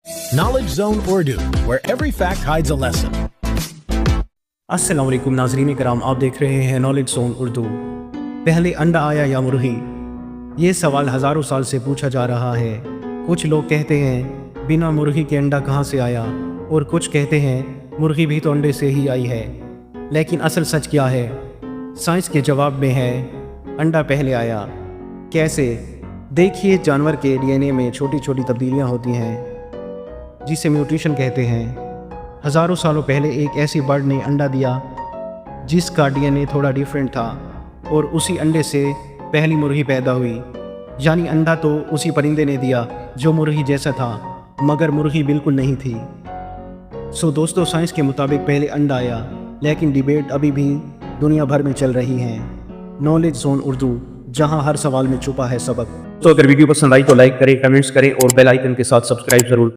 Knowledge Zone Urdu, where every fact hides a lesson. अस्सलाम वालेकुम नाज़रीन कराम, आप देख रहे हैं नॉलेज ज़ोन उर्दू। पहले अंडा आया या मुर्गी? ये सवाल हज़ारों साल से पूछा जा रहा है। कुछ लोग कहते हैं बिना मुर्गी के अंडा कहाँ से आया, और कुछ कहते हैं मुर्गी भी तो अंडे से ही आई है। लेकिन असल सच क्या है? साइंस के जवाब में है अंडा पहले आया। कैसे? देखिए, जानवर के डीएनए में छोटी छोटी तब्दीलियाँ होती हैं जिसे म्यूटेशन कहते हैं। हज़ारों सालों पहले एक ऐसी बर्ड ने अंडा दिया जिसका डीएनए थोड़ा डिफरेंट था, और उसी अंडे से पहली मुर्गी पैदा हुई। यानी अंडा तो उसी परिंदे ने दिया जो मुर्गी जैसा था, मगर मुर्गी बिल्कुल नहीं थी। सो दोस्तों, साइंस के मुताबिक पहले अंडा आया, लेकिन डिबेट अभी भी दुनिया भर में चल रही है। नॉलेज जोन उर्दू, जहां हर सवाल में छुपा है सबक। तो अगर वीडियो पसंद आई तो लाइक करें, कमेंट्स करें और बेल आइकन के साथ सब्सक्राइब ज़रूर